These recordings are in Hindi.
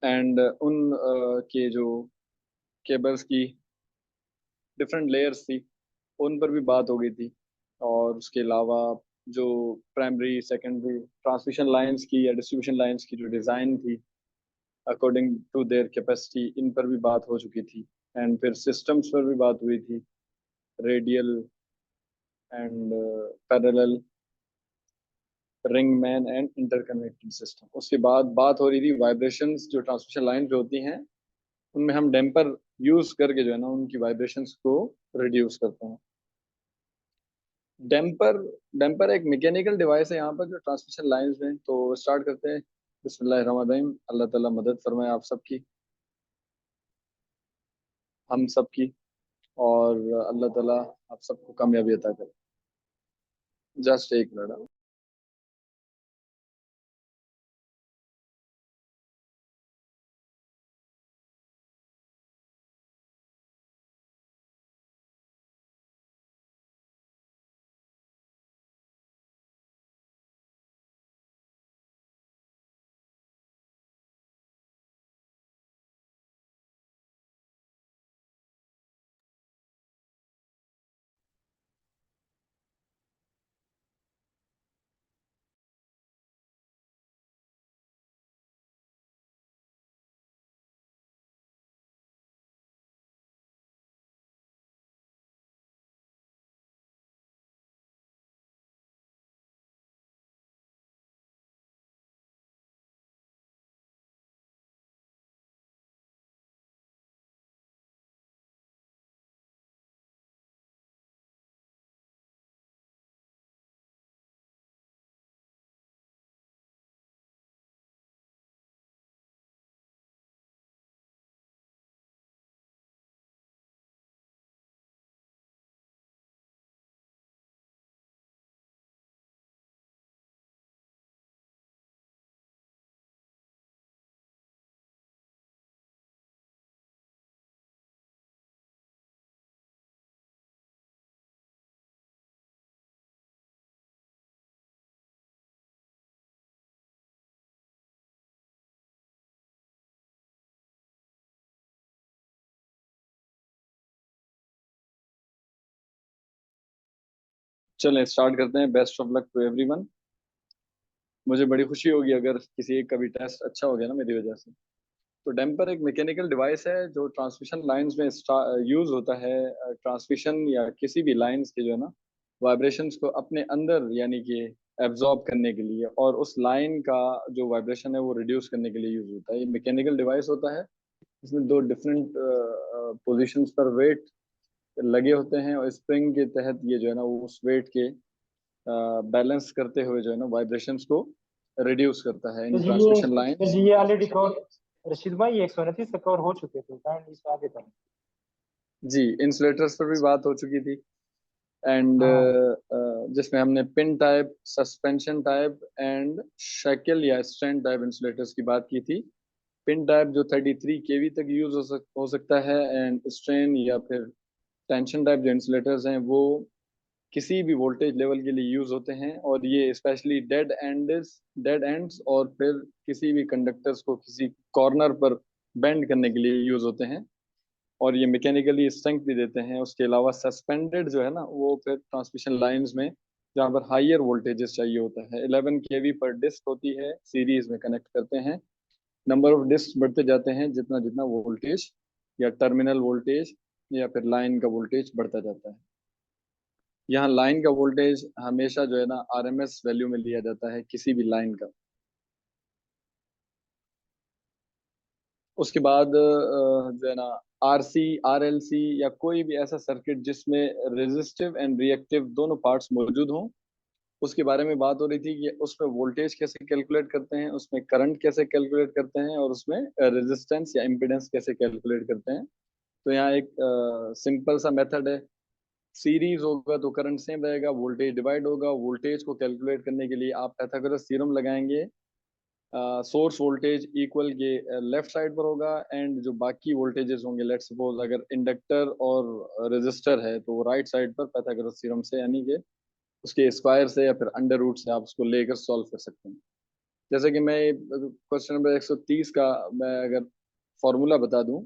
एंड उन के जो केबल्स की डिफरेंट लेयर्स थी, उन पर भी बात हो गई थी। और उसके अलावा जो प्राइमरी सेकेंडरी ट्रांसमिशन लाइंस की या डिस्ट्रीब्यूशन लाइंस की जो डिज़ाइन थी अकॉर्डिंग टू देयर कैपेसिटी, इन पर भी बात हो चुकी थी। एंड फिर सिस्टम्स पर भी बात हुई थी, radial and parallel, ring man and interconnected system. उसके बाद बात हो रही थी वाइब्रेशंस, जो ट्रांसमिशन लाइन जो होती हैं उनमें हम डैम्पर यूज करके जो है ना उनकी वाइब्रेशंस को रिड्यूस करते हैं। डैम्पर डैम्पर एक मैकेनिकल डिवाइस है यहाँ पर जो ट्रांसमिशन लाइंस में। तो स्टार्ट करते हैं। बिस्मिल्लाहिर्रहमानिर्रहीम। अल्लाह ताला मदद फरमाए आप सबकी, हम सबकी। और अल्लाह ताला आप सबको कामयाबी अता करे। जस्ट एक मिनट। चलें स्टार्ट करते हैं। Best of luck to everyone. मुझे बड़ी खुशी होगी अगर किसी एक का भी टेस्ट अच्छा हो गया ना मेरी वजह से। तो डैम्पर एक मैकेनिकल डिवाइस है जो ट्रांसमिशन लाइंस में यूज होता है। ट्रांसमिशन या किसी भी लाइंस के जो है ना वाइब्रेशंस को अपने अंदर यानी कि एब्जॉर्ब करने के लिए, और उस लाइन का जो वाइब्रेशन है वो रिड्यूस करने के लिए यूज होता है। ये मैकेनिकल डिवाइस होता है। इसमें दो डिफरेंट पोजिशंस पर वेट लगे होते हैं, और स्प्रिंग के तहत ये जो है ना वो उस वेट के बैलेंस करते हुए जो है ना वाइब्रेशंस को रिड्यूस करता है तो इन जी ये ट्रांसमिशन तो लाइंस। जी ये ऑलरेडी कवर, रशीद भाई ये 129 कवर हो चुके थे, काइंडली इस आगे बढ़ें। जी, इंसुलेटर्स पर भी बात हो चुकी थी। एंड हाँ जिसमें हमने pin type, suspension type and shackle या स्ट्रैंड टाइप इंसुलेटर्स की बात की थी। पिन टाइप जो 33 केवी तक यूज हो सकता है, एंड स्ट्रेन या फिर टेंशन टाइप जो इंसुलेटर्स हैं वो किसी भी वोल्टेज लेवल के लिए यूज होते हैं। और ये स्पेशली डेड एंड्स और फिर किसी भी कंडक्टर्स को किसी कॉर्नर पर बेंड करने के लिए यूज होते हैं, और ये मैकेनिकली स्ट्रेंथ भी देते हैं। उसके अलावा सस्पेंडेड जो है ना वो फिर ट्रांसमिशन लाइंस में जहाँ पर हाइयर वोल्टेजेस चाहिए होता है, 11 केवी पर डिस्क होती है, सीरीज में कनेक्ट करते हैं। नंबर ऑफ डिस्क बढ़ते जाते हैं जितना जितना वोल्टेज या टर्मिनल वोल्टेज या फिर लाइन का वोल्टेज बढ़ता जाता है। यहाँ लाइन का वोल्टेज हमेशा जो है ना आरएमएस वैल्यू में लिया जाता है किसी भी लाइन का। उसके बाद जो है ना आरसी, आरएलसी या कोई भी ऐसा सर्किट जिसमें रेजिस्टिव एंड रिएक्टिव दोनों पार्ट्स मौजूद हों, उसके बारे में बात हो रही थी कि उसमें वोल्टेज कैसे कैलकुलेट करते हैं, उसमें करंट कैसे कैलकुलेट करते हैं, और उसमें रेजिस्टेंस या इम्पिडेंस कैसे कैलकुलेट करते हैं। तो यहाँ एक सिंपल सा मेथड है। सीरीज होगा तो करंट सेम रहेगा, वोल्टेज डिवाइड होगा। वोल्टेज को कैलकुलेट करने के लिए आप पाइथागोरस थ्योरम लगाएंगे। सोर्स वोल्टेज इक्वल के लेफ्ट साइड पर होगा, एंड जो बाकी वोल्टेजेस होंगे, लेट सपोज अगर इंडक्टर और रेजिस्टर है तो वो राइट साइड पर पाइथागोरस थ्योरम से यानी कि उसके स्क्वायर से या फिर अंडर रूट से आप उसको लेकर सॉल्व कर सकते हैं। जैसे कि मैं क्वेश्चन नंबर 130 का मैं अगर फॉर्मूला बता दूं,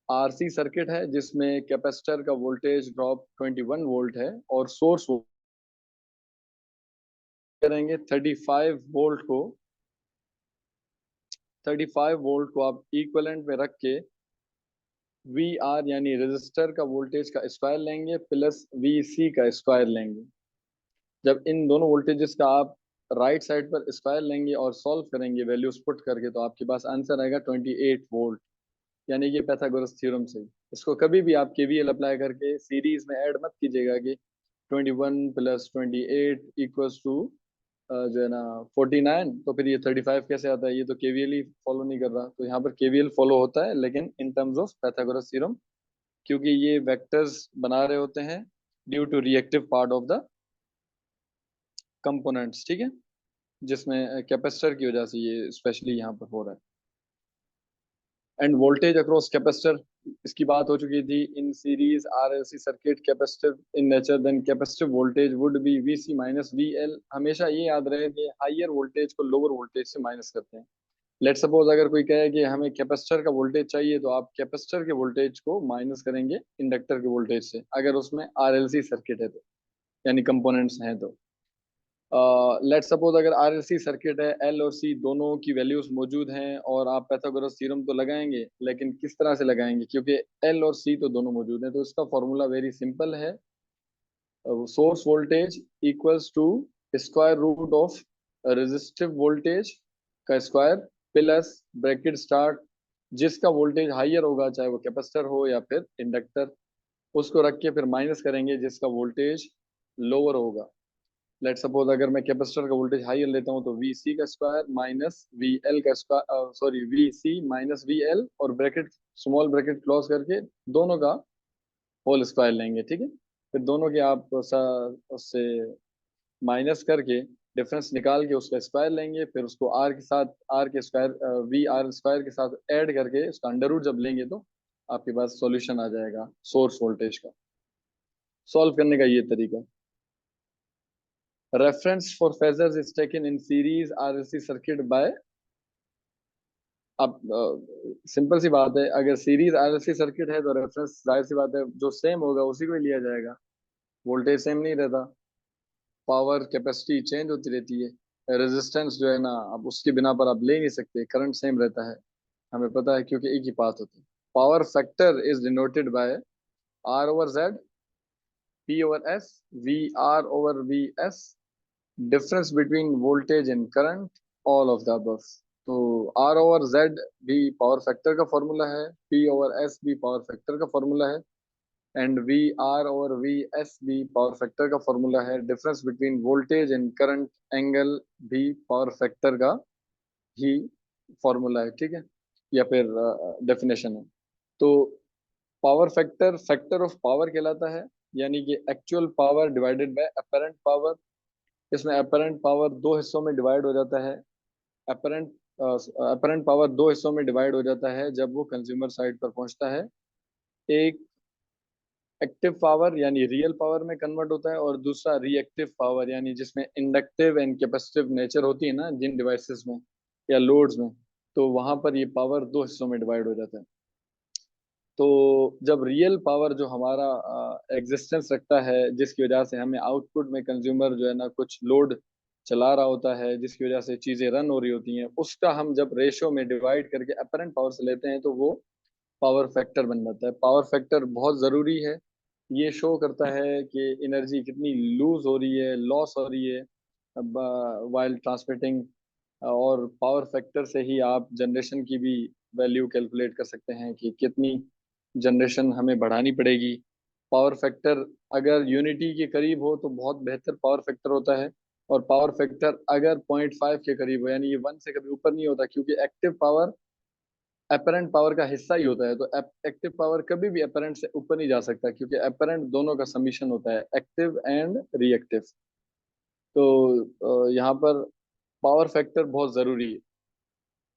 आरसी सर्किट है जिसमें कैपेसिटर का वोल्टेज ड्रॉप 21 वोल्ट है और सोर्स करेंगे 35 वोल्ट को आप इक्विवेलेंट में रख के वी आर यानी रेजिस्टर का वोल्टेज का स्क्वायर लेंगे प्लस वी सी का स्क्वायर लेंगे। जब इन दोनों वोल्टेजेस का आप राइट साइड पर स्क्वायर लेंगे और सॉल्व करेंगे वैल्यूज पुट करके, तो आपके पास आंसर आएगा 28 वोल्ट, यानी कि पाइथागोरस थ्योरम से। इसको कभी भी आप केवीएल अप्लाई करके सीरीज में ऐड मत कीजिएगा कि 21 प्लस 28 इक्वल्स टू जो है ना 49, तो फिर ये 35 कैसे आता है? ये तो केवीएल ही फॉलो नहीं कर रहा। तो यहाँ पर केवीएल फॉलो होता है, लेकिन in terms of Pythagoras theorem, क्योंकि ये वेक्टर्स बना रहे होते हैं due to reactive part of the components, ठीक है, जिसमें कैपेसिटर की वजह से ये स्पेशली यहाँ पर हो रहा है। एंड वोल्टेज अक्रॉस कैपेसिटर, इसकी बात हो चुकी थी। In series RLC circuit capacitive in nature, then capacitive voltage would be VC minus VL. हमेशा ये याद रहे कि हाइयर वोल्टेज को लोअर वोल्टेज से माइनस करते हैं। लेट सपोज अगर कोई कहे कि हमें कैपेसिटर का वोल्टेज चाहिए, तो आप कैपेसिटर के वोल्टेज को माइनस करेंगे इंडक्टर के वोल्टेज से, अगर उसमें आरएलसी सर्किट है तो, यानी कंपोनेंट्स हैं तो। लेट सपोज अगर आरएलसी सर्किट है, एल और सी दोनों की वैल्यूज मौजूद हैं और आप पाइथागोरस थ्योरम तो लगाएंगे, लेकिन किस तरह से लगाएंगे? क्योंकि एल और सी तो दोनों मौजूद हैं, तो इसका फॉर्मूला वेरी सिंपल है। Source voltage equals to square root of resistive voltage का स्क्वायर प्लस ब्रैकेट स्टार्ट, जिसका वोल्टेज हाइयर होगा, चाहे वो कैपेसिटर हो या फिर इंडक्टर, उसको रख के फिर माइनस करेंगे जिसका वोल्टेज लोअर होगा। लेट सपोज अगर मैं कैपेसिटर का वोल्टेज हाई लेता हूं, तो वी सी का स्क्वायर माइनस वी एल का square, sorry V C minus V L, और ब्रैकेट स्मॉल ब्रैकेट क्लोज करके दोनों का होल स्क्वायर लेंगे, ठीक है। फिर दोनों के आप उससे माइनस करके डिफरेंस निकाल के उसका स्क्वायर लेंगे, फिर उसको आर के साथ, आर के स्क्वायर वी आर स्क्वायर के साथ ऐड करके उसका अंडर रूट जब लेंगे, तो आपके पास सॉल्यूशन आ जाएगा सोर्स वोल्टेज का। सॉल्व करने का ये तरीका। reference for phasors is taken in series RLC circuit by, अब सिंपल सी बात है, अगर सीरीज आरएलसी सर्किट है तो रेफरेंस जाहिर सी बात है जो सेम होगा उसी को ही लिया जाएगा। वोल्टेज सेम नहीं रहता, पावर कैपेसिटी चेंज होती रहती है, रेजिस्टेंस जो है ना, अब उसके बिना पर आप ले नहीं सकते, करंट सेम रहता है, हमें पता है क्योंकि एक ही पाथ होता है। Power factor is denoted by R over Z, P over S, V R over V S, difference between voltage and current, all of the above. तो आर ओवर जेड भी पावर फैक्टर का फॉर्मूला है, पी ओवर एस भी पावर फैक्टर का फॉर्मूला है, and V R over V S भी पावर फैक्टर का फॉर्मूला है। Difference between voltage and current angle भी पावर फैक्टर का ही फॉर्मूला है, ठीक है, या फिर डेफिनेशन है। तो power factor factor of power कहलाता है, यानी कि actual power divided by apparent power. इसमें अपरेंट पावर दो हिस्सों में डिवाइड हो जाता है। अपरेंट अपरेंट पावर दो हिस्सों में डिवाइड हो जाता है जब वो कंज्यूमर साइड पर पहुंचता है। एक एक्टिव पावर यानी रियल पावर में कन्वर्ट होता है, और दूसरा रिएक्टिव पावर, यानी जिसमें इंडक्टिव एंड कैपेसिटिव नेचर होती है ना जिन डिवाइसेस में या लोड्स में, तो वहां पर ये पावर दो हिस्सों में डिवाइड हो जाता है। तो जब रियल पावर जो हमारा एग्जिस्टेंस रखता है, जिसकी वजह से हमें आउटपुट में कंज्यूमर जो है ना कुछ लोड चला रहा होता है, जिसकी वजह से चीजें रन हो रही होती हैं, उसका हम जब रेशो में डिवाइड करके अपरेंट पावर से लेते हैं, तो वो पावर फैक्टर बन जाता है। पावर फैक्टर बहुत जरूरी है, ये शो करता है कि एनर्जी कितनी लूज हो रही है, लॉस हो रही है वाइल ट्रांसमिटिंग, और पावर फैक्टर से ही आप जनरेशन की भी वैल्यू कैलकुलेट कर सकते हैं कि कितनी जनरेशन हमें बढ़ानी पड़ेगी। पावर फैक्टर अगर यूनिटी के करीब हो तो बहुत बेहतर पावर फैक्टर होता है, और पावर फैक्टर अगर 0.5 के करीब हो, यानी ये 1 से कभी ऊपर नहीं होता, क्योंकि एक्टिव पावर अपरेंट पावर का हिस्सा ही होता है। तो एक्टिव पावर कभी भी अपरेंट से ऊपर नहीं जा सकता, क्योंकि अपरेंट दोनों का समीशन होता है, एक्टिव एंड रिएक्टिव। तो यहाँ पर पावर फैक्टर बहुत जरूरी है,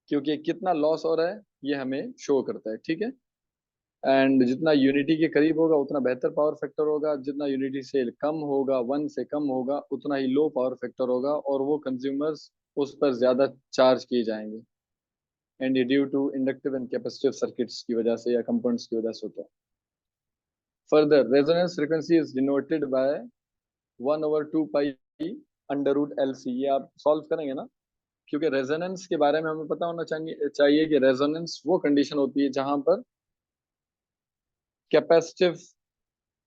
क्योंकि कितना लॉस हो रहा है ये हमें शो करता है, ठीक है। एंड जितना यूनिटी के करीब होगा उतना बेहतर पावर फैक्टर होगा, जितना यूनिटी से कम होगा, 1 से कम होगा, उतना ही लो पावर फैक्टर होगा और वो कंज्यूमर्स उस पर ज्यादा चार्ज किए जाएंगे। एंड ये due to inductive and capacitive circuits की वजह से या कंपोनेंट्स की वजह से होता है। Further resonance frequency is denoted by 1/2 pi under root L C. ये आप सॉल्व करेंगे ना, क्योंकि रेजोनेंस के बारे में हमें पता होना चाहिए कि रेजोनेंस वो कंडीशन होती है जहां पर capacitive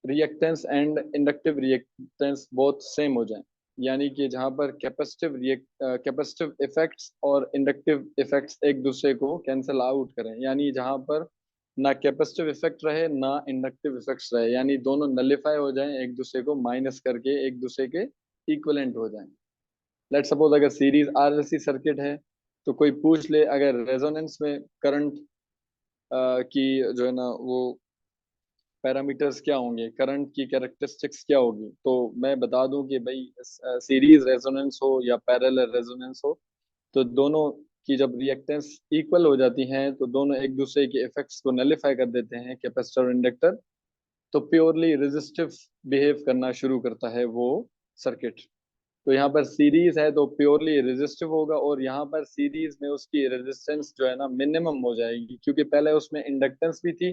reactance and inductive reactance both same हो जाएं। यानी कि जहां पर कैपेसिटिव इफेक्ट्स और इंडक्टिव इफेक्ट्स एक दूसरे को कैंसिल आउट करें, यानी जहां पर ना कैपेसिटिव इफेक्ट रहे ना इंडक्टिव इफेक्ट्स रहे, यानी दोनों नलिफाई हो जाएं, एक दूसरे को माइनस करके एक दूसरे के इक्विवेलेंट हो जाएं। लेट सपोज अगर सीरीज आरएलसी सर्किट है तो कोई पूछ ले अगर रेजोनेंस में करंट की जो है ना वो पैरामीटर्स क्या होंगे, करंट की कैरेक्टरिस्टिक्स क्या होगी, तो मैं बता दूं कि भाई सीरीज रेजोनेंस हो या पैरेलल रेजोनेंस हो तो दोनों की जब रिएक्टेंस इक्वल हो जाती हैं तो दोनों एक दूसरे के इफेक्ट्स को नलिफाई कर देते हैं, कैपेसिटर और इंडक्टर, तो प्योरली रेजिस्टिव बिहेव करना शुरू करता है वो सर्किट। तो यहाँ पर सीरीज है तो प्योरली रेजिस्टिव होगा और यहाँ पर सीरीज में उसकी रेजिस्टेंस जो है ना मिनिमम हो जाएगी, क्योंकि पहले उसमें इंडक्टेंस भी थी,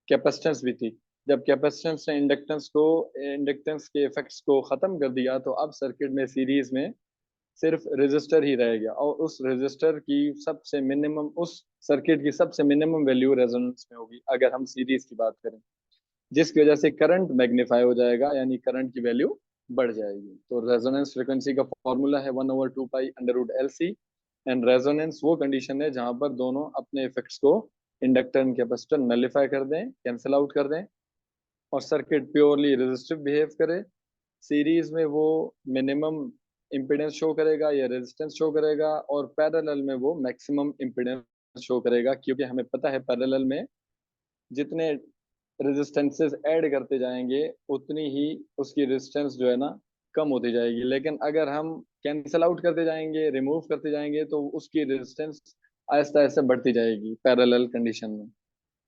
कैपेसिटेंस भी थी। जब कैपेसिटेंस ने इंडक्टेंस के इफेक्ट्स को खत्म कर दिया तो अब सर्किट में सीरीज में सिर्फ रेजिस्टर ही रह गया और उस रेजिस्टर की सबसे मिनिमम उस सर्किट की सबसे मिनिमम वैल्यू रेजोनेंस में होगी अगर हम सीरीज की बात करें, जिसकी वजह से करंट मैग्नीफाई हो जाएगा, यानी करंट की वैल्यू बढ़ जाएगी। तो रेजोनेंस फ्रीक्वेंसी का फॉर्मूला है 1/2 pi under root L C. And resonance वो कंडीशन है जहां पर दोनों अपने इफेक्ट्स को इंडक्टर एंड कैपेसिटर नलिफाई कर दें, कैंसिल आउट कर दें और सर्किट प्योरली रेजिस्टिव बिहेव करे। सीरीज में वो मिनिमम इम्पिडेंस शो करेगा या रेजिस्टेंस शो करेगा और पैरेलल में वो मैक्सिमम इम्पिडेंस शो करेगा, क्योंकि हमें पता है पैरेलल में जितने रेजिस्टेंसेस ऐड करते जाएंगे उतनी ही उसकी रेजिस्टेंस जो है ना कम होती जाएगी, लेकिन अगर हम कैंसिल आउट करते जाएंगे, रिमूव करते जाएंगे, तो उसकी रेजिस्टेंस आहिस्ता आहिस्ता बढ़ती जाएगी पैरेलल कंडीशन में।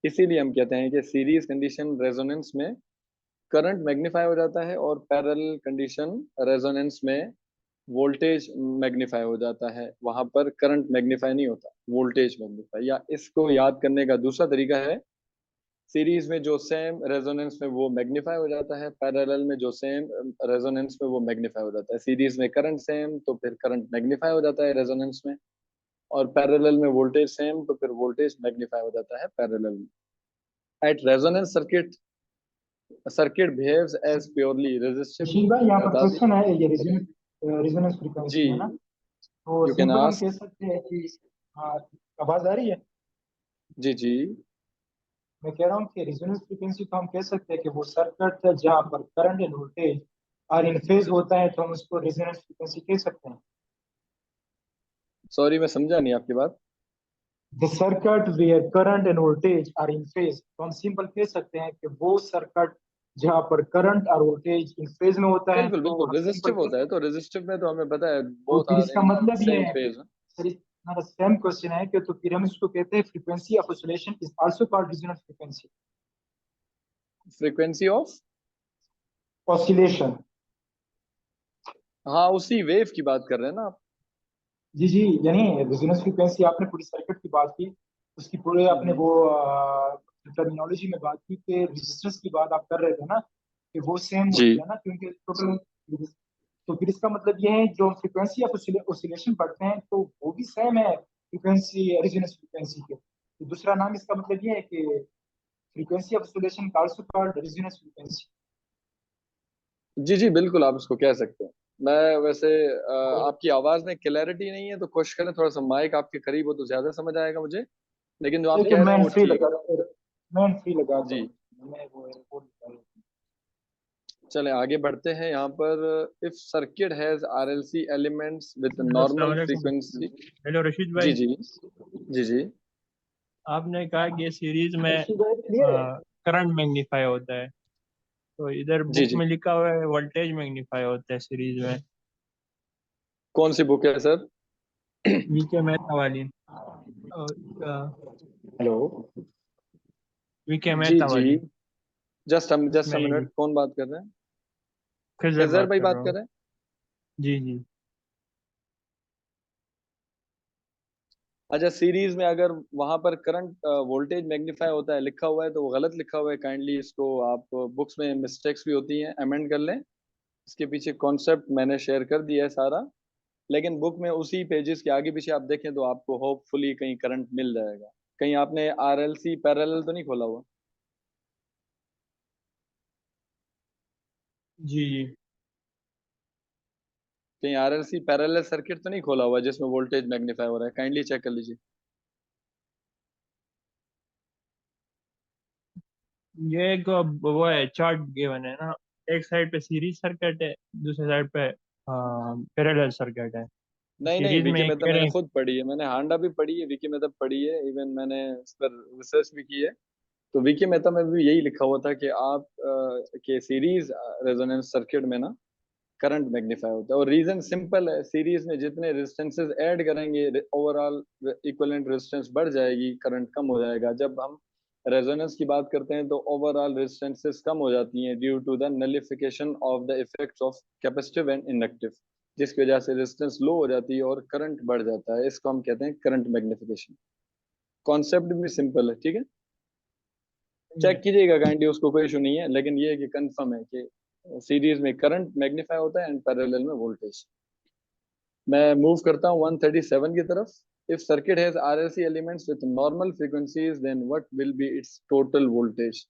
इसीलिए हम कहते हैं कि सीरीज कंडीशन रेजोनेंस में करंट मैग्नीफाई हो जाता है और पैरेलल कंडीशन रेजोनेंस में वोल्टेज मैग्नीफाई हो जाता है, वहां पर करंट मैग्नीफाई नहीं होता, वोल्टेज मैग्नीफाई। या इसको याद करने का दूसरा तरीका है, सीरीज में जो सेम रेजोनेंस में वो मैग्नीफाई हो जाता है, पैरेलल में जो सेम रेजोनेंस में वो मैग्नीफाई हो जाता है। सीरीज में करंट सेम तो फिर करंट मैग्नीफाई हो जाता है रेजोनेंस में, और पैरेलल में वोल्टेज सेम तो फिर वोल्टेज मैग्नीफाई हो जाता है पैरेलल में। At resonance circuit behaves as purely resistive. Rashid भाई, यहाँ पर बता दी। क्वेश्चन है ये रिजोनेंस जी, फ्रीक्वेंसी है ना, तो यू कैन सिंपल हम कह आस्क। सकते हैं कि हाँ, आवाज आ रही है? जी जी। मैं कह रहा हूँ कि रिजोनेंस फ्रीक्वेंसी तो हम कह सकते हैं कि वो सर्किट है जहाँ पर करंट एंड वोल्टेज और इन फेज होता है, तो हम उसको रिजोनेंस फ्रीक्वेंसी कह सकते हैं। सॉरी मैं समझा नहीं आपकी बात। The circuit where current and voltage are in phase, तो हम सिंपल कह सकते हैं कि वो सर्किट जहाँ पर करंट और वोल्टेज इन फेज में होता है, बिल्कुल तो बिल्कुल हम सिंपल रेजिस्टिव कह होता है, तो सकते हैं। रेजिस्टिव में तो हमें पता है तो बोथ फिर आर इसका इन मतलब ये सेम है, फेज। सर हमारा सेम क्वेश्चन है कि तो फिर हम इसको कहते हैं frequency of oscillation is also called resonance frequency. Frequency of, oscillation. हाँ उसी वेव की बात कर रहे हैं ना आप। जी जी, यानी रेजोनेंस फ्रीक्वेंसी आपने पूरी सर्किट की बात की, उसकी पूरे आपने हम्म। वो टर्मिनोलॉजी में बात की कि रेजिस्टेंस की बात आप कर रहे थे ना, कि वो सेम होती जी है ना, क्योंकि टोटल। तो फिर इसका मतलब ये है जो फ्रीक्वेंसी ऑफ ऑसिलेशन पढ़ते हैं तो वो भी सेम है फ्रीक्वेंसी रेजोनेंस फ्रीक्वेंसी के। तो दूसरा नाम इसका मतलब ये है कि frequency of oscillation also called resonance frequency. जी जी बिल्कुल, आप इसको कह सकते हैं। मैं वैसे आपकी आवाज में क्लैरिटी नहीं है तो कोशिश करें थोड़ा सा माइक आपके करीब हो तो ज्यादा समझ आएगा मुझे, लेकिन जो आप देखिए कह रहे हैं मैं वो फ्री ठीक लगा, है। मैं फ्री लगाता जी, हूँ, मैं वो एयरपोर्ट लगा रहा हूँ। चले आगे बढ़ते हैं। यहाँ पर if circuit has RLC elements with hello, अस्सलाम नॉर्मल वालेकुम। फ्रीक्वेंसी। हेलो रशीद जी भाई, जी। जी जी। आपने कहा कि सीरीज में रशीद भाई क्लियर है? करंट मैग्नीफाई होता है, तो इधर जी बुक जी। में लिखा हुआ है वोल्टेज मैग्नीफाई होता है सीरीज में। कौन सी बुक है सर? वीके मेहता वाली। और, हेलो। वीके जी मेहता जी, वाली, जस्ट उसमें अ ही मिनट, कौन बात कर रहे हैं? खिजर खिजर बात भाई कर बात रहा कर हूँ। रहे हैं? जी जी। अच्छा, सीरीज में अगर वहां पर करंट वोल्टेज मैग्नीफाई होता है लिखा हुआ है तो वो गलत लिखा हुआ है, काइंडली इसको आप बुक्स में मिस्टेक्स भी होती हैं, अमेंड कर लें। इसके पीछे कॉन्सेप्ट मैंने शेयर कर दिया है सारा, लेकिन बुक में उसी पेजेस के आगे पीछे आप देखें तो आपको होपफुली कहीं करंट मिल जाएगा। कहीं आपने आरएलसी पैरेलल तो नहीं खोला हुआ? जी जी। कहीं आरएलसी पैरेलल सर्किट तो नहीं खोला हुआ जिसमें वोल्टेज मैग्नीफाई हो रहा है? काइंडली चेक कर लीजिए। ये एक वो है, चार्ट गिवन है ना, एक साइड पे सीरीज सर्किट है, दूसरी साइड पे पैरेलल सर्किट है। नहीं नहीं, सीरीज में विकी ये मेहता कह रहे मैंने हैं। खुद पढ़ी है, मैंने हांडा भी पढ़ी है, विकी मेहता पढ़ी है, इवन मैंने इस पर रिसर्च भी की है। तो विकी मेहता में भी यही लिखा हुआ था कि आप के सीरीज रेजोनेंस सर्किट में ना करंट मैग्नीफाई होता है। और रीजन सिंपल है, सीरीज में जितने रेजिस्टेंसेस ऐड करेंगे ओवरऑल इक्विवेलेंट रेजिस्टेंस बढ़ जाएगी, करंट कम हो जाएगा। जब हम रेजोनेंस की बात करते हैं तो ओवरऑल रेजिस्टेंसेस कम हो जाती हैं due to the nullification of the effects of capacitive and inductive, जिसकी वजह से रेजिस्टेंस लो हो जाती है और करंट बढ़ जाता है। इसको हम कहते हैं करंट मैग्निफिकेशन। कॉन्सेप्ट भी सिंपल है, ठीक है, चेक कीजिएगा काइंडली, उसको कोई इशू नहीं है। लेकिन ये है कि कंफर्म है कि सीरीज में करंट मैग्नीफाई होता है एंड पैरेलल में वोल्टेज। मैं मूव करता हूँ 137 की तरफ। If circuit has RLC elements with normal frequencies then what will be its total voltage?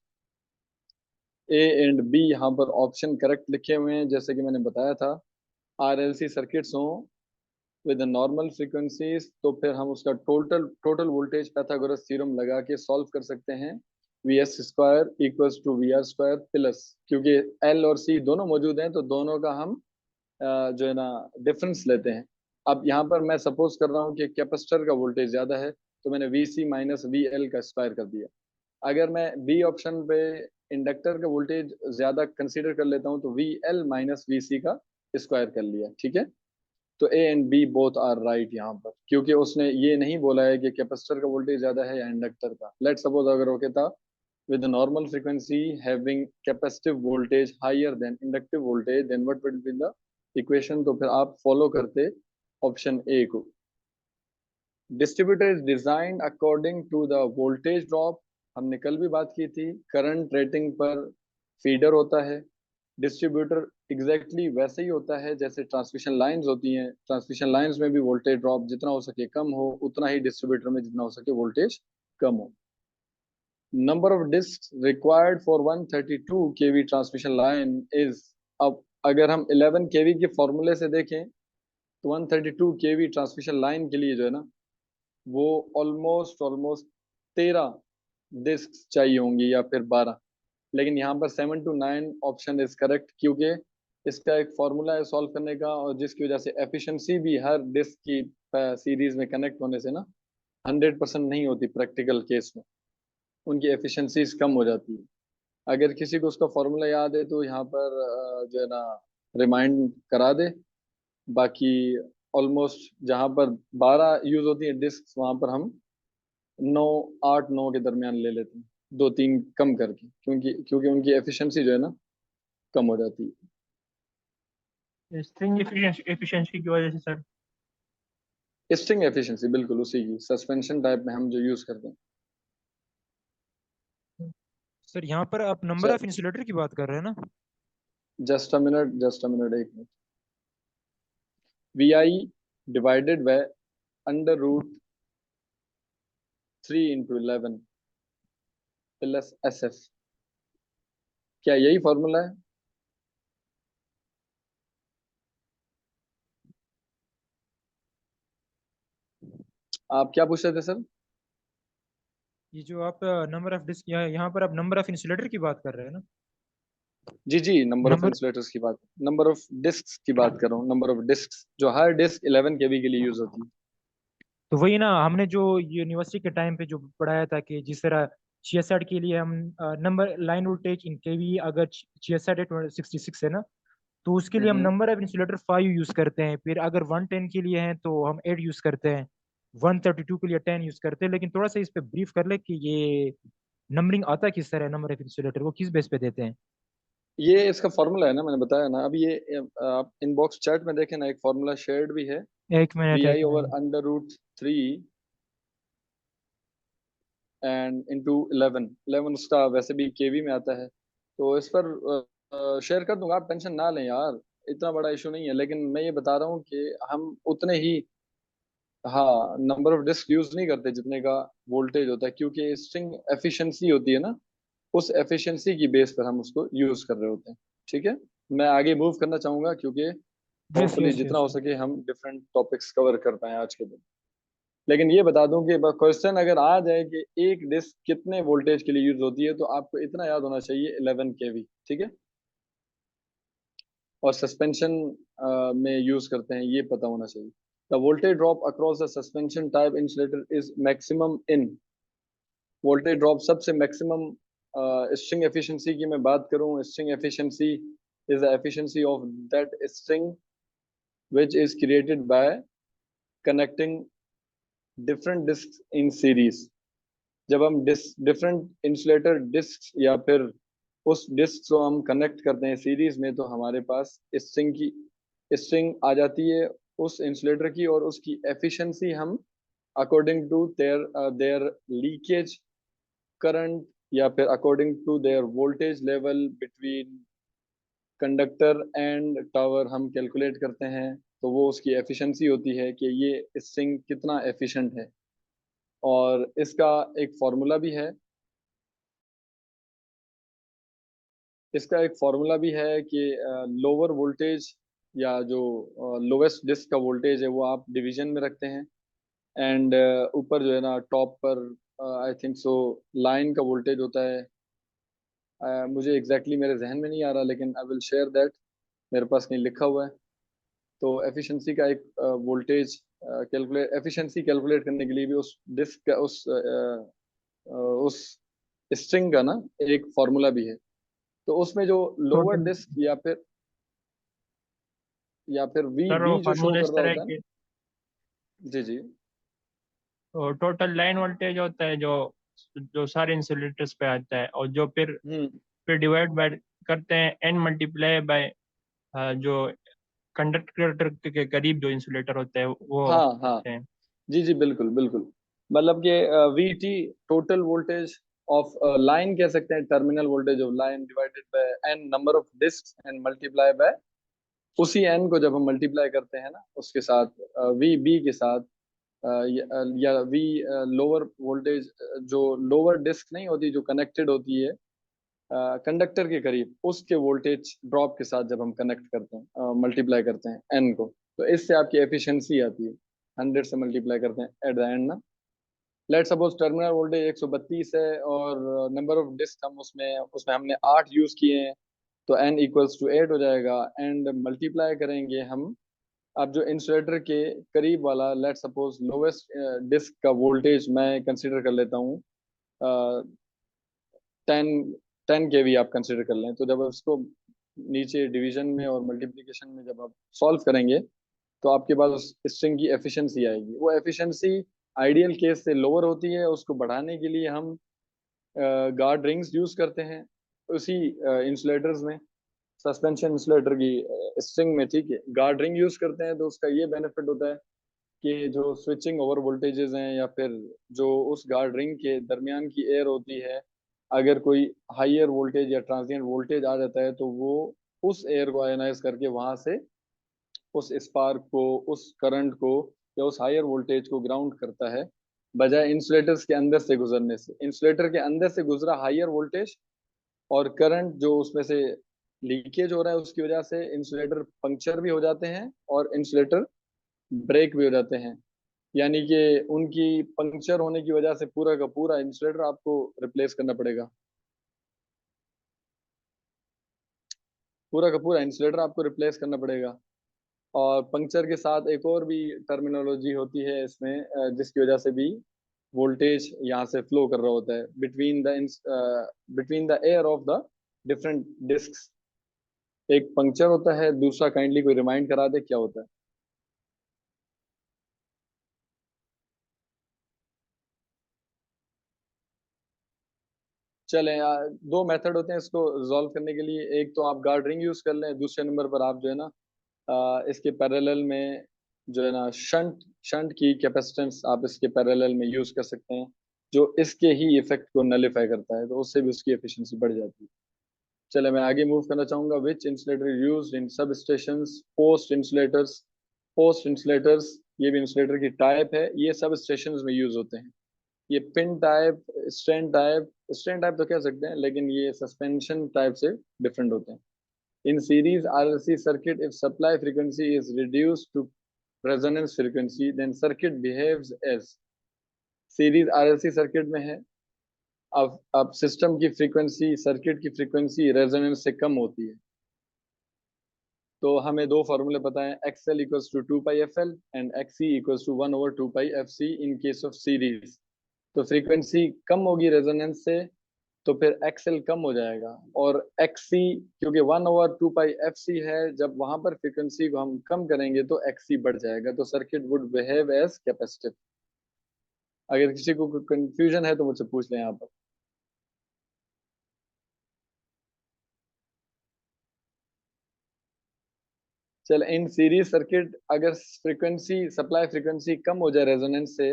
A and B यहाँ पर ऑप्शन करेक्ट लिखे हुए हैं, जैसे कि मैंने बताया था। आरएलसी सर्किट्स हों विद नॉर्मल फ्रीक्वेंसीज तो फिर हम उसका total total voltage Pythagoras theorem लगा के सॉल्व कर सकते हैं। V S square equals to V R square plus, क्योंकि एल और सी दोनों मौजूद हैं तो दोनों का हम जो है ना डिफरेंस लेते हैं। अब यहाँ पर मैं सपोज कर रहा हूँ कि कैपेसिटर का वोल्टेज ज्यादा है, तो मैंने V C minus V L का स्क्वायर कर दिया। अगर मैं बी ऑप्शन पे इंडक्टर का वोल्टेज ज्यादा कंसीडर कर लेता हूँ तो V L minus V C का स्क्वायर कर लिया, ठीक है। तो A and B both are right यहाँ पर, क्योंकि उसने ये नहीं बोला है कि कैपेसिटर का वोल्टेज ज्यादा है या इंडक्टर का। लेट सपोज अगर ओके था with a normal frequency having capacitive voltage higher than inductive voltage, then what would be the equation? तो फिर आप फॉलो करते ऑप्शन ए को। Distributor is designed according to the voltage drop, हमने कल भी बात की थी। करंट रेटिंग पर फीडर होता है। डिस्ट्रीब्यूटर एग्जैक्टली वैसे ही होता है जैसे ट्रांसमिशन लाइंस होती हैं। ट्रांसमिशन लाइंस में भी वोल्टेज ड्रॉप जितना हो सके कम हो, उतना ही डिस्ट्रीब्यूटर में जितना हो सके वोल्टेज कम हो। Number of discs required for 132 kV transmission line is, अब अगर हम 11 kV के फॉर्मूले से देखें तो 132 kV ट्रांसमिशन लाइन के लिए जो है ना वो ऑलमोस्ट ऑलमोस्ट 13 डिस्क चाहिए होंगी या फिर 12। लेकिन यहाँ पर 7 to 9 ऑप्शन इज करेक्ट, क्योंकि इसका एक फॉर्मूला है सॉल्व करने का, और जिसकी वजह से एफिशिएंसी भी हर डिस्क की सीरीज में कनेक्ट होने से ना 100% नहीं होती प्रैक्टिकल केस में, उनकी एफिशिएंसीज कम हो जाती है। अगर किसी को उसका फॉर्मूला याद है तो यहाँ पर जो है ना रिमाइंड करा दे। बाकी ऑलमोस्ट जहाँ पर 12 यूज होती है डिस्क, वहां पर हम 9, 8, 9 के दरमियान ले लेते हैं, 2 3 कम करके, क्योंकि क्योंकि उनकी एफिशिएंसी जो है ना कम हो जाती है। स्ट्रिंग एफिशिएंसी की वजह से सर। स्ट्रिंग एफिशिएंसी बिल्कुल उसी की, सस्पेंशन टाइप में हम जो यूज करते हैं। सर यहाँ पर आप नंबर ऑफ इंसुलेटर की बात कर रहे हैं ना? Just a minute, just a minute, एक मिनट। V I divided by under root 3 into 11 plus S F, क्या यही फॉर्मूला है? आप क्या पूछ रहे थे सर? ये जो आप नंबर ऑफ डिस्क, यहाँ पर आप नंबर ऑफ इंसुलेटर की बात कर रहे हैं ना? जी जी, नंबर ऑफ नंबर, इंसुलेटर्स की बात, नंबर ऑफ डिस्क की बात कर रहा हूँ। नंबर ऑफ डिस्क जो हर डिस्क 11 केवी के लिए यूज होती है। तो वही ना, हमने जो यूनिवर्सिटी के टाइम पे जो पढ़ाया था कि जिस तरह 66 के लिए हम नंबर लाइन वोल्टेज इन केवी अगर 66 है 66 है ना, तो उसके लिए हम हम्म। नंबर ऑफ इंसुलेटर 5 यूज करते हैं। फिर अगर 110 के लिए हैं तो हम 8 यूज करते हैं। 132 के लिए 10 यूज करते हैं। लेकिन थोड़ा सा इस पे ब्रीफ कर ले कि ये नंबरिंग आता किस तरह है, नंबर ऑफ इंसुलेटर वो किस बेस पे देते हैं? ये इसका फॉर्मूला है ना, मैंने बताया ना अभी। ये आप इनबॉक्स चैट में देखें ना, एक फॉर्मूला शेयर्ड भी है। एक मिनट वी एक आई ओवर मिनट। √3 एंड इंटू 11 उसका वैसे भी केवी में आता है। तो इस पर शेयर कर दूंगा, आप टेंशन ना लें यार, इतना बड़ा इशू नहीं है। लेकिन मैं ये बता रहा हूँ कि हम उतने ही, हाँ, नंबर ऑफ डिस्क यूज नहीं करते जितने का वोल्टेज होता है, क्योंकि स्ट्रिंग एफिशिएंसी होती है ना, उस एफिशिएंसी की बेस पर हम उसको यूज कर रहे होते हैं। ठीक है, मैं आगे मूव करना चाहूंगा, क्योंकि यस होपफुली यस जितना यस। हो सके हम डिफरेंट टॉपिक्स कवर कर पाए आज के दिन। लेकिन ये बता दूं कि क्वेश्चन अगर आ जाए कि एक डिस्क कितने वोल्टेज के लिए यूज होती है, तो आपको इतना याद होना चाहिए, 11 kV। ठीक है, और सस्पेंशन में यूज करते हैं, ये पता होना चाहिए। The voltage drop across the suspension type insulator is maximum in, voltage drop सबसे मैक्सिमम स्ट्रिंग एफिशिएंसी की मैं बात करूं, string efficiency is the efficiency of that string which is created by connecting different disc in series. जब हम डिफरेंट इंसुलेटर डिस्क या फिर उस डिस्क को हम कनेक्ट करते हैं सीरीज में, तो हमारे पास स्ट्रिंग आ जाती है उस इंसुलेटर की, और उसकी एफिशिएंसी हम according to their their leakage current या फिर according to their voltage level between conductor and tower हम कैलकुलेट करते हैं। तो वो उसकी एफिशिएंसी होती है कि ये स्ट्रिंग कितना एफिशिएंट है। और इसका एक फॉर्मूला भी है, इसका एक फॉर्मूला भी है कि लोअर वोल्टेज या जो लोवेस्ट डिस्क का वोल्टेज है वो आप डिवीजन में रखते हैं, एंड ऊपर जो है ना टॉप पर आई थिंक सो लाइन का वोल्टेज होता है। मुझे एग्जैक्टली मेरे जहन में नहीं आ रहा, लेकिन आई विल शेयर दैट, मेरे पास कहीं लिखा हुआ है। तो एफिशिएंसी का एक वोल्टेज कैलकुलेट, एफिशिएंसी कैलकुलेट करने के लिए भी उस डिस्क का उस स्ट्रिंग का ना एक फॉर्मूला भी है। तो उसमें जो लोअर टोटल डिस्क या फिर वी सर वो वी जो शो फार्मूला इस कर रहा तरह है होता है ना। कि जी जी। टोटल लाइन वोल्टेज होता है जो जो सारे इंसुलेटर्स पे आता है, और जो हम्म। फिर डिवाइड बाय करते हैं एन मल्टीप्लाई बाय जो कंडक्टर के करीब जो इंसुलेटर होते हैं वो हाँ हाँ। करते हैं। जी जी, बिल्कुल बिल्कुल। मतलब कि V T total voltage of line कह सकते हैं, terminal voltage of line divided by N number of disc and multiply by, उसी एन को जब हम मल्टीप्लाई करते हैं ना उसके साथ, वी बी के साथ, या वी लोअर वोल्टेज, जो लोअर डिस्क नहीं होती जो कनेक्टेड होती है कंडक्टर के करीब, उसके वोल्टेज ड्रॉप के साथ जब हम कनेक्ट करते हैं, मल्टीप्लाई करते हैं एन को, तो इससे आपकी एफिशिएंसी आती है। 100 से मल्टीप्लाई करते हैं एट द एंड ना। लेट सपोज टर्मिनल वोल्टेज 132 है, और नंबर ऑफ डिस्क हम उसमें उसमें हमने 8 यूज किए हैं, तो n इक्वल्स टू 8 हो जाएगा, एंड मल्टीप्लाई करेंगे हम। अब जो इंसुलेटर के करीब वाला, लेट सपोज लोवेस्ट डिस्क का वोल्टेज मैं कंसिडर कर लेता हूँ 10 10 kV आप कंसिडर कर लें। तो जब उसको नीचे डिवीजन में और मल्टीप्लिकेशन में जब आप सॉल्व करेंगे, तो आपके पास उस स्ट्रिंग की एफिशिएंसी आएगी। वो एफिशिएंसी आइडियल केस से लोअर होती है, उसको बढ़ाने के लिए हम गार्ड रिंग्स यूज करते हैं उसी इंसुलेटर्स में, सस्पेंशन इंसुलेटर की स्ट्रिंग में। ठीक है, गार्ड रिंग यूज करते हैं, तो उसका ये बेनिफिट होता है कि जो स्विचिंग ओवर वोल्टेजेस हैं या फिर जो उस गार्ड रिंग के दरमियान की एयर होती है, अगर कोई हाईयर वोल्टेज या ट्रांजिएंट वोल्टेज आ जाता है, तो वो उस एयर को आयनाइज करके वहां से उस स्पार्क को, उस करंट को या उस हायर वोल्टेज को ग्राउंड करता है, बजाय इंसुलेटर्स के अंदर से गुजरने से। इंसुलेटर के अंदर से गुजरा हायर वोल्टेज और करंट जो उसमें से लीकेज हो रहा है, उसकी वजह से इंसुलेटर पंक्चर भी हो जाते हैं और इंसुलेटर ब्रेक भी हो जाते हैं। यानी कि उनकी पंक्चर होने की वजह से पूरा का पूरा इंसुलेटर आपको रिप्लेस करना पड़ेगा, पूरा का पूरा इंसुलेटर आपको रिप्लेस करना पड़ेगा। और पंक्चर के साथ एक और भी टर्मिनोलॉजी होती है इसमें, जिसकी वजह से भी वोल्टेज यहाँ से फ्लो कर रहा होता है between the air of the different discs. एक पंक्चर होता है, दूसरा काइंडली कोई रिमाइंड करा दे क्या होता है। चलें, दो मेथड होते हैं इसको रिजॉल्व करने के लिए। एक तो आप गार्ड रिंग यूज कर लें, दूसरे नंबर पर आप जो है ना इसके पैरेलल में जो है ना शंट शंट की कैपेसिटेंस आप इसके पैरेलल में यूज कर सकते हैं, जो इसके ही इफेक्ट को नलीफाई करता है, तो उससे भी उसकी एफिशिएंसी बढ़ जाती है। चले मैं आगे मूव करना चाहूंगा। विच इंसुलेटर यूज्ड इन सब stations? Post insulators. Post insulators ये भी इंसुलेटर की टाइप है, ये सब स्टेशंस में यूज होते हैं। ये पिन टाइप, स्ट्रैंड टाइप तो कह सकते हैं, लेकिन ये सस्पेंशन टाइप से डिफरेंट होते हैं। In series RLC circuit, if supply frequency is reduced to resonance frequency, then circuit behaves as। Series RLC circuit में है, अब सिस्टम की फ्रीक्वेंसी, सर्किट की फ्रीक्वेंसी रेजोनेंस से कम होती है, तो हमें दो फार्मूले पता है, XL equals to 2πfL and XC equals to 1/2πfC in case of series. तो फ्रीक्वेंसी कम होगी रेजोनेंस से, तो फिर XL कम हो जाएगा, और XC क्योंकि 1/2πfC है, जब वहां पर फ्रीक्वेंसी को हम कम करेंगे तो XC बढ़ जाएगा, तो circuit would behave as capacitive. अगर किसी को कंफ्यूजन है तो मुझसे पूछ लें यहाँ पर। चल, इन सीरीज सर्किट अगर फ्रीक्वेंसी, सप्लाई फ्रीक्वेंसी कम हो जाए रेजोनेंस से,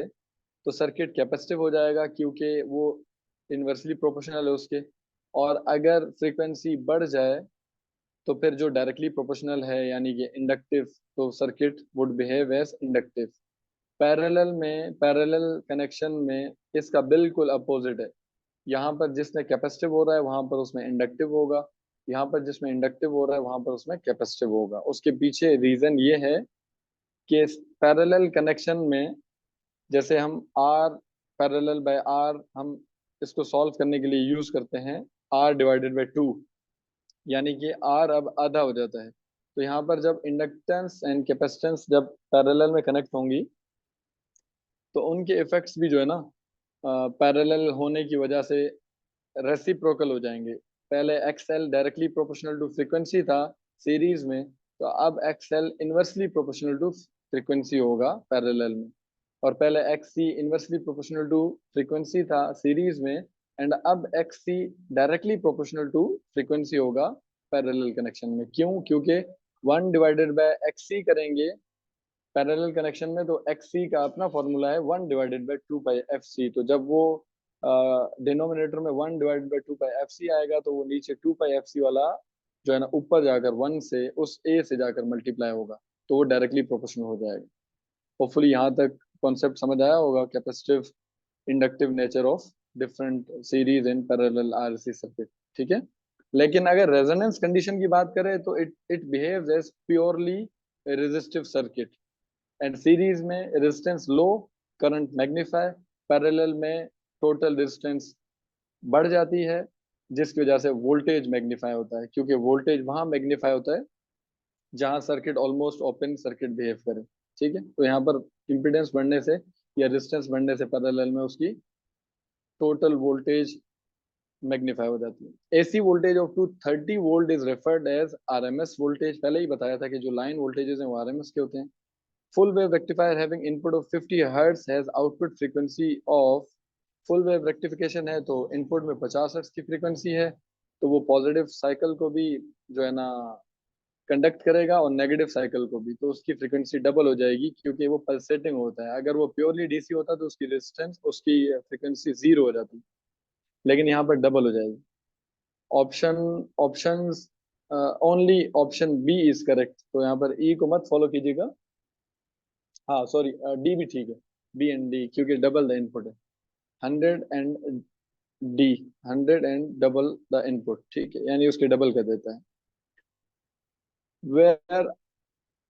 तो सर्किट कैपेसिटिव हो जाएगा, क्योंकि वो इन्वर्सली प्रोपोर्शनल है उसके। और अगर फ्रीक्वेंसी बढ़ जाए तो फिर जो डायरेक्टली प्रोपोर्शनल है यानी कि इंडक्टिव, तो circuit would behave as inductive. Parallel connection में इसका बिल्कुल अपोजिट है। यहाँ पर जिसमें कैपेसिटिव हो रहा है वहां पर उसमें इंडक्टिव होगा, यहाँ पर जिसमें इंडक्टिव हो रहा है वहां पर उसमें कैपेसिटिव होगा। उसके पीछे रीजन ये है कि पैरेलल कनेक्शन में जैसे हम आर पैरेलल बाय आर, हम इसको सॉल्व करने के लिए यूज करते हैं R/2, यानी कि R अब आधा हो जाता है। तो यहाँ पर जब इंडक्टेंस एंड कैपेसिटेंस जब पैरेलल में कनेक्ट होंगी, तो उनके इफेक्ट्स भी जो है ना पैरेलल होने की वजह से रेसिप्रोकल हो जाएंगे। पहले XL directly proportional to frequency था सीरीज में, तो अब XL inversely proportional to frequency होगा पैरेलल में। और पहले XC inversely proportional to frequency था सीरीज में, एंड अब XC directly proportional to frequency होगा पैरेलल कनेक्शन में। क्यों? क्योंकि 1/XC करेंगे पैरेलल कनेक्शन में, तो XC का अपना फॉर्मूला है 1/2πfC। तो जब वो डिनोमिनेटर में 1/2πfC आएगा, तो वो नीचे 2πfC वाला जो है ना ऊपर जाकर 1 से उस A से जाकर मल्टीप्लाई होगा, तो वो डायरेक्टली प्रोपोर्शनल हो जाएगा। होपफुली यहाँ तक कॉन्सेप्ट समझ आया होगा, capacitive inductive nature of different series and parallel RLC circuit. ठीक है, लेकिन अगर रेजोनेंस कंडीशन की बात करें तो it behaves as purely resistive circuit, and series में resistance low, current magnify, parallel में टोटल रेजिस्टेंस बढ़ जाती है, जिसकी वजह से वोल्टेज मैग्नीफाई होता है, क्योंकि वोल्टेज वहां मैग्नीफाई होता है जहां circuit almost open circuit behave करे। ठीक है, तो यहाँ पर इम्पीडेंस बढ़ने से या रेजिस्टेंस बढ़ने से पैरेलल में उसकी टोटल वोल्टेज मैग्नीफाई हो जाती है। AC voltage of 230 volt is referred as RMS voltage. पहले ही बताया था कि जो लाइन वोल्टेजेस हैं वो RMS के होते हैं। Full wave rectifier having input of 50 hertz has output frequency of. Full wave rectification है तो इनपुट में 50 हर्ट्ज की फ्रीक्वेंसी है, तो वो पॉजिटिव साइकिल को भी जो है ना कंडक्ट करेगा और नेगेटिव साइकिल को भी, तो उसकी फ्रीक्वेंसी डबल हो जाएगी, क्योंकि वो पल्सेटिंग होता है। अगर वो प्योरली DC होता तो उसकी रेजिस्टेंस, उसकी फ्रीक्वेंसी 0 हो जाती, लेकिन यहाँ पर डबल हो जाएगी। Option options only option B is correct, तो यहाँ पर E को मत फॉलो कीजिएगा। हाँ सॉरी, D भी ठीक है, B एंड D, क्योंकि डबल द इनपुट है। 100 and D, 100 and double the input, ठीक है, यानी उसके डबल कर देता है। Where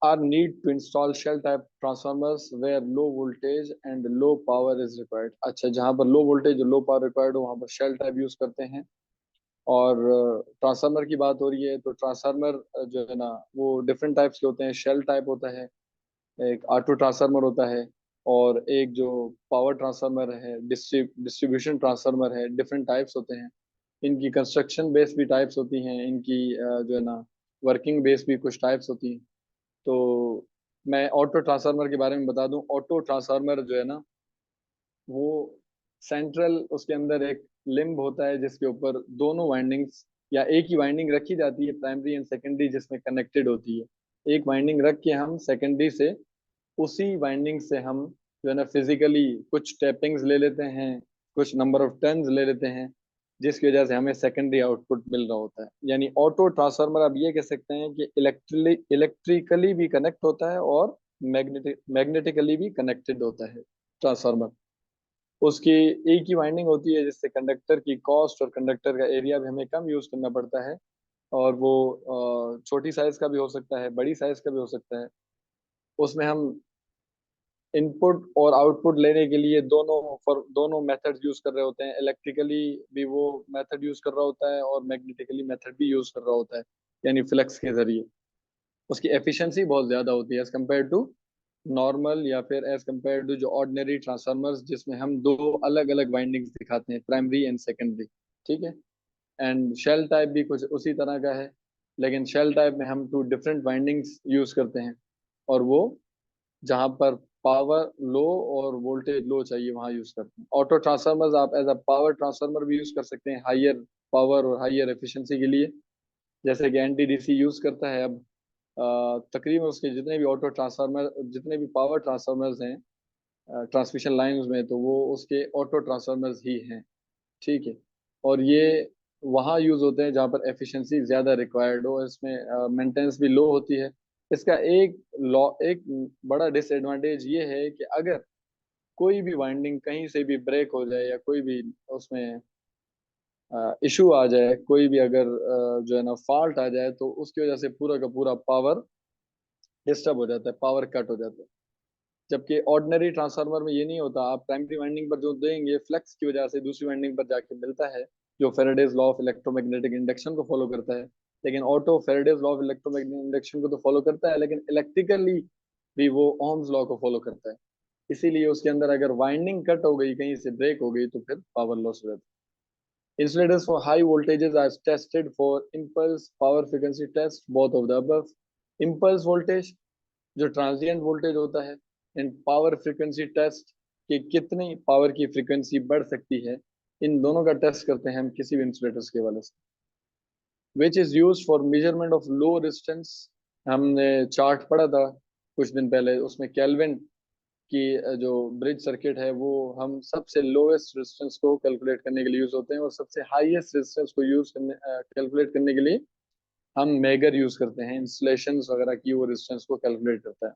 are need to install shell type transformers where low voltage and low power is required। अच्छा, जहाँ पर लो वोल्टेज और लो पावर रिक्वायर्ड हो वहाँ पर शेल टाइप यूज करते हैं। और ट्रांसफार्मर की बात हो रही है तो ट्रांसफार्मर जो है ना वो डिफरेंट टाइप्स के होते हैं। शेल टाइप होता है, एक ऑटो ट्रांसफार्मर होता है, और एक जो पावर ट्रांसफार्मर है, डिस्ट्रीब्यूशन ट्रांसफार्मर है। डिफरेंट टाइप्स होते हैं इनकी। कंस्ट्रक्शन बेस भी टाइप्स होती हैं इनकी, जो है ना वर्किंग बेस भी कुछ टाइप्स होती हैं। तो मैं ऑटो ट्रांसफार्मर के बारे में बता दूं। ऑटो ट्रांसफार्मर जो है ना वो सेंट्रल, उसके अंदर एक लिम्ब होता है जिसके ऊपर दोनों वाइंडिंग्स या एक ही वाइंडिंग रखी जाती है, प्राइमरी एंड सेकेंडरी, जिसमें कनेक्टेड होती है। एक वाइंडिंग रख के हम सेकेंडरी से उसी वाइंडिंग से हम जो है ना फिजिकली कुछ टैपिंग्स ले लेते हैं, कुछ नंबर ऑफ टर्न्स ले लेते हैं, जिसकी वजह से हमें सेकेंडरी आउटपुट मिल रहा होता है। यानी ऑटो ट्रांसफार्मर आप ये कह सकते हैं कि इलेक्ट्रिकली भी कनेक्ट होता है और मैग्नेटिकली भी कनेक्टेड होता है ट्रांसफार्मर। उसकी एक ही वाइंडिंग होती है, जिससे कंडक्टर की कॉस्ट और कंडक्टर का एरिया भी हमें कम यूज करना पड़ता है, और वो छोटी साइज का भी हो सकता है, बड़ी साइज का भी हो सकता है। उसमें हम इनपुट और आउटपुट लेने के लिए दोनों मेथड यूज कर रहे होते हैं। इलेक्ट्रिकली भी वो मेथड यूज कर रहा होता है और मैग्नेटिकली मेथड भी यूज कर रहा होता है, यानी फ्लक्स के जरिए। उसकी एफिशिएंसी बहुत ज्यादा होती है एज कम्पेयर टू नॉर्मल, या फिर एज कम्पेयर टू जो ऑर्डिनरी ट्रांसफार्मर्स, जिसमें हम दो अलग अलग वाइंडिंग्स दिखाते हैं, प्राइमरी एंड सेकेंडरी। ठीक है। एंड शेल टाइप भी कुछ उसी तरह का है, लेकिन शेल टाइप में हम 2 डिफरेंट वाइंडिंग्स यूज करते हैं, और वो जहां पर पावर लो और वोल्टेज लो चाहिए वहां यूज करते हैं। ऑटो ट्रांसफार्मर्स आप एज अ पावर ट्रांसफार्मर भी यूज कर सकते हैं, हाइयर पावर और हाइयर एफिशिएंसी के लिए, जैसे कि एनटीडीसी यूज करता है अब। तकरीबन उसके जितने भी ऑटो ट्रांसफार्मर, जितने भी पावर ट्रांसफार्मर्स हैं ट्रांसमिशन लाइंस में, तो वो उसके ऑटो ट्रांसफार्मर्स ही हैं। ठीक है। और ये वहाँ यूज होते हैं जहाँ पर एफिशिएंसी ज़्यादा रिक्वायर्ड हो, इसमें मेंटेनेंस भी लो होती है। इसका एक बड़ा डिसएडवांटेज ये है कि अगर कोई भी वाइंडिंग कहीं से भी ब्रेक हो जाए, या कोई भी उसमें इशू आ जाए, कोई भी अगर जो है ना फॉल्ट आ जाए, तो उसकी वजह से पूरा का पूरा पावर डिस्टर्ब हो जाता है, पावर कट हो जाता है। जबकि ऑर्डिनरी ट्रांसफार्मर में ये नहीं होता। आप प्राइमरी वाइंडिंग पर जो देंगे, फ्लक्स की वजह से दूसरी वाइंडिंग पर जाके मिलता है, जो Faraday's law of electromagnetic induction को फॉलो करता है। लेकिन auto Faraday's law of electromagnetic induction को तो फॉलो करता है, लेकिन इलेक्ट्रिकली भी वो ओम्स लॉ को फॉलो करता है। इसीलिए उसके अंदर अगर वाइंडिंग कट हो गई, कहीं से ब्रेक हो गई, तो फिर पावर लॉस हो जाता है। Insulators for high voltages are tested for impulse power frequency test, both of the above. Impulse voltage जो ट्रांजिएंट वोल्टेज होता है, एंड पावर फ्रीक्वेंसी टेस्ट कि कितनी पावर की फ्रीक्वेंसी बढ़ सकती है, इन दोनों का टेस्ट करते हैं हम किसी भी इंसुलेटर्स के वाले से। Which is use for measurement of low resistance. हमने चार्ट पढ़ा था कुछ दिन पहले, उसमें केल्विन की जो ब्रिज सर्किट है, वो हम सबसे लोएस्ट रेजिस्टेंस को कैलकुलेट करने के लिए यूज होते हैं, और सबसे हाईएस्ट रेजिस्टेंस को यूज करने कैलकुलेट करने के लिए हम मेगर यूज करते हैं। इंस्टॉलेशन वगैरह की वो रेजिस्टेंस को कैलकुलेट करता है।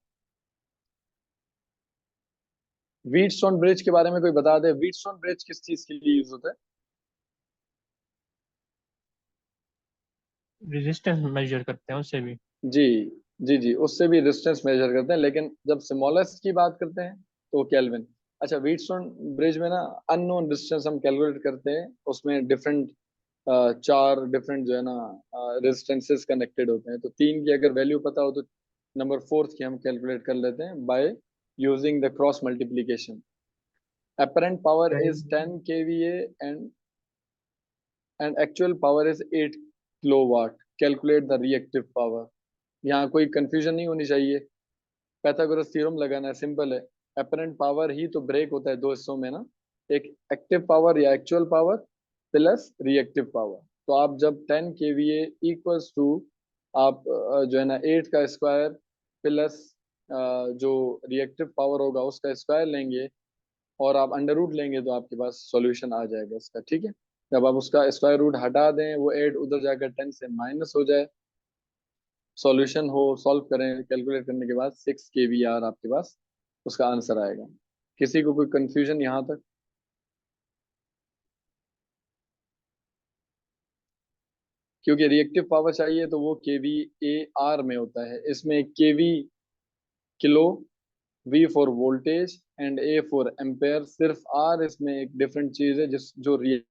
व्हीटस्टोन ब्रिज के बारे में कोई बता दे, व्हीटस्टोन ब्रिज किस चीज के लिए यूज होता है? रेजिस्टेंस मेजर करते हैं उससे भी। जी जी जी, उससे भी रेजिस्टेंस मेजर करते हैं, लेकिन जब स्मॉलेस्ट की बात करते हैं तो केल्विन। अच्छा, व्हीटस्टोन ब्रिज में ना अननोन रेजिस्टेंस हम कैलकुलेट करते हैं, उसमें डिफरेंट 4 डिफरेंट जो है ना रेजिस्टेंसेस कनेक्टेड होते हैं। तो 3 की अगर वैल्यू पता हो, तो नंबर 4 की हम कैलकुलेट कर लेते हैं by using the cross multiplication. apparent power is 10 kVA and actual power is 8 kilowatt. Calculate the reactive power. यहाँ कोई कंफ्यूजन नहीं होनी चाहिए। पैथागोरस थ्योरम लगाना है, सिंपल है। अपरेंट पावर ही तो ब्रेक होता है 2 हिस्सों में ना, एक एक्टिव पावर या actual power plus reactive power. तो आप जब 10 kVA इक्वल्स टू आप जो है ना 8 का स्क्वायर प्लस जो रिएक्टिव पावर होगा उसका स्क्वायर लेंगे, और आप अंडर रूट लेंगे, तो आपके पास सॉल्यूशन आ जाएगा इसका। ठीक है। जब आप उसका स्क्वायर रूट हटा दें, वो 8 उधर जाकर 10 से माइनस हो जाए, सॉल्यूशन हो, सॉल्व करें, कैलकुलेट करने के बाद 6 kVAR आपके पास उसका आंसर आएगा। किसी को कोई कंफ्यूजन यहाँ तक? क्योंकि रिएक्टिव पावर चाहिए तो वो kVAR में होता है, इसमें kV kilo, V for voltage and A for ampere. सिर्फ R इसमें एक डिफरेंट चीज है, जिस जो